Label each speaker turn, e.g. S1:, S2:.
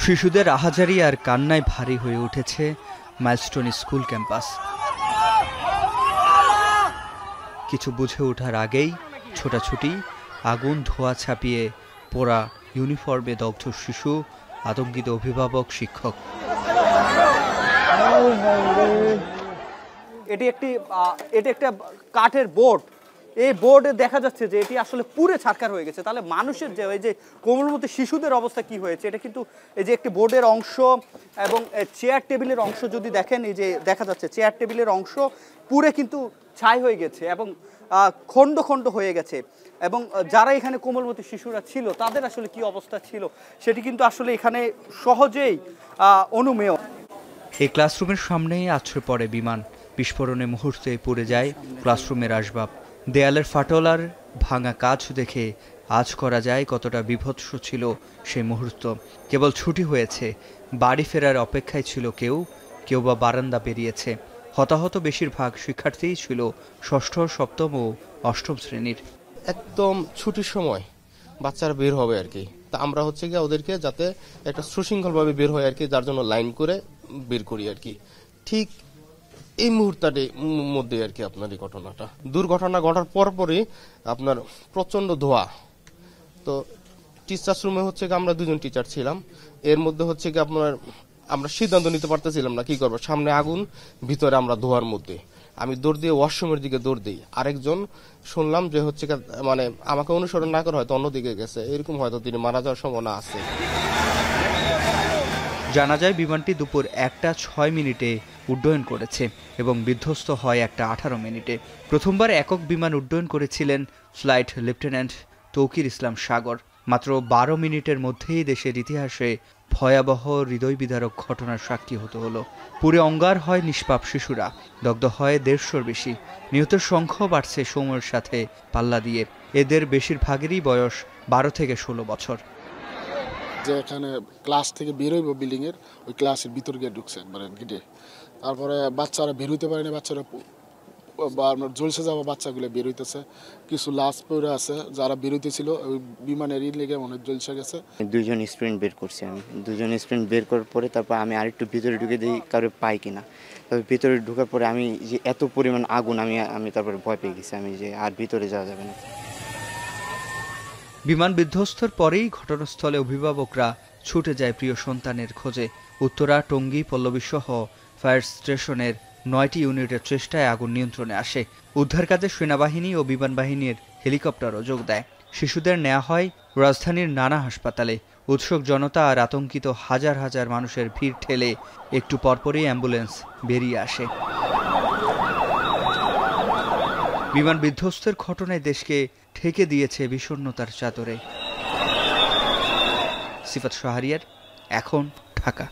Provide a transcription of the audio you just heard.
S1: শিশুদের আহাজারি আর কান্নায় ভারী হয়ে উঠেছে মাইলস্টোন স্কুল ক্যাম্পাস। কিছু বুঝে ওঠার আগেই ছোটাছুটি, আগুন ধোঁয়া ছাপিয়ে পোড়া ইউনিফর্মে দগ্ধ শিশু, আতঙ্কিত অভিভাবক, শিক্ষক।
S2: এটি একটা কাঠের বোর্ড। এই বোর্ডে দেখা যাচ্ছে যে এটি আসলে পুরে ছারখার হয়ে গেছে। তাহলে মানুষের যে ওই যে কোমলমতি শিশুদের অবস্থা কি হয়েছে, এটা কিন্তু এই যে একটি বোর্ডের অংশ এবং চেয়ার টেবিলের অংশ যদি দেখেন, এই যে দেখা যাচ্ছে চেয়ার টেবিলের অংশ পুরে কিন্তু ছাই হয়ে গেছে এবং খণ্ড খণ্ড হয়ে গেছে। এবং যারা এখানে কোমলমতি শিশুরা ছিল তাদের আসলে কি অবস্থা ছিল সেটি কিন্তু আসলে এখানে সহজেই অনুমেয়।
S1: এই ক্লাসরুমের সামনেই আছড়ে পড়ে বিমান। বিস্ফোরণে মুহূর্তে পুড়ে যায় ক্লাসরুমের আসবাব। দেয়ালের ফাটল আর ভাঙা কাচ দেখে আজ করা যায় কতটা বিভৎস ছিল সেই মুহূর্ত। কেবল ছুটি হয়েছে, বাড়ি ফেরার অপেক্ষায় ছিল কেউ বা বারান্দা পেরিয়েছে। হতাহত বেশিরভাগ শিক্ষার্থীই ছিল ষষ্ঠ, সপ্তম ও অষ্টম শ্রেণীর।
S3: একদম ছুটির সময় বাচ্চারা বের হবে আর কি, তা আমরা হচ্ছে গিয়ে ওদেরকে যাতে একটা সুশৃঙ্খলভাবে বের হয় আর কি, যার জন্য লাইন করে বের করি আর কি। ঠিক এই মুহূর্তটার মধ্যে আর কি আপনার এই ঘটনাটা, দুর্ঘটনা ঘটার পরপরই আপনার প্রচন্ড ধোঁয়া। তো টিচার্স রুমে হচ্ছে গিয়ে আমরা দুজন টিচার ছিলাম। এর মধ্যে হচ্ছে গিয়ে আপনার আমরা সিদ্ধান্ত নিতে পারতেছিলাম না কি করবো, সামনে আগুন, ভিতরে আমরা ধোঁয়ার মধ্যে। আমি দৌড় দিয়ে ওয়াশরুমের দিকে দৌড় দিই। আরেকজন শুনলাম যে হচ্ছে মানে আমাকে অনুসরণ না করে হয়তো অন্যদিকে গেছে, এরকম হয়তো তিনি মারা যাওয়ার সম্ভাবনা আছে।
S1: জানা যায় বিমানটি দুপুর 1টা 6 মিনিটে উড্ডয়ন করেছে এবং বিধ্বস্ত হয় 1টা 18 মিনিটে। প্রথমবার একক বিমান উড্ডয়ন করেছিলেন ফ্লাইট লেফটেন্যান্ট তৌকির ইসলাম সাগর। মাত্র 12 মিনিটের মধ্যেই দেশের ইতিহাসে ভয়াবহ হৃদয় বিদারক ঘটনার সাক্ষী হতে হলো। পুরে অঙ্গার হয় নিষ্পাপ শিশুরা, দগ্ধ হয় 150-র বেশি। নিহতের সংখ্যা বাড়ছে সময়ের সাথে পাল্লা দিয়ে। এদের বেশিরভাগেরই বয়স 12 থেকে 16 বছর।
S4: যে এখানে ক্লাস থেকে বেরোইব বিল্ডিং এর, ওই ক্লাসের ভিতর গিয়ে ঢুকছে একবারে গেটে। তারপরে বাচ্চারা বের হইতে পারেনি, বাচ্চারা জলসে যাওয়া বাচ্চাগুলো বের হইতেছে। কিছু লাশ পড়ে আছে, যারা বের হইতেছিল ওই বিমানের লেগে মনে জলসে গেছে।
S5: 2জন স্টুডেন্ট বের করছি আমি। 2জন স্টুডেন্ট বের করার পরে তারপর আমি আরেকটু ভিতরে ঢুকে দিই কারো পাই কিনা। তবে ভিতরে ঢুকার পরে আমি যে এত পরিমাণ আগুন, আমি তারপরে ভয় পেয়ে গেছি, আমি যে আর ভিতরে যাওয়া যাবে না।
S1: বিমান বিধ্বস্তের পরেই ঘটনাস্থলে অভিভাবকরা ছুটে যায় প্রিয় সন্তানের খোঁজে। উত্তরা, টঙ্গী, পল্লবীসহ ফায়ার স্টেশনের 9টি ইউনিটের চেষ্টায় আগুন নিয়ন্ত্রণে আসে। উদ্ধার কাজে সেনাবাহিনী ও বিমান বাহিনীর হেলিকপ্টারও যোগ দেয়। শিশুদের নেওয়া হয় রাজধানীর নানা হাসপাতালে। উৎসুক জনতা আর আতঙ্কিত হাজার হাজার মানুষের ভিড় ঠেলে একটু পরপরই অ্যাম্বুলেন্স বেরিয়ে আসে। বিমান বিধ্বস্তের ঘটনায় দেশকে ঠেকে দিয়েছে বিষণ্ণতার চাদরে। সিফাত শাহরিয়ার, এখন, ঢাকা।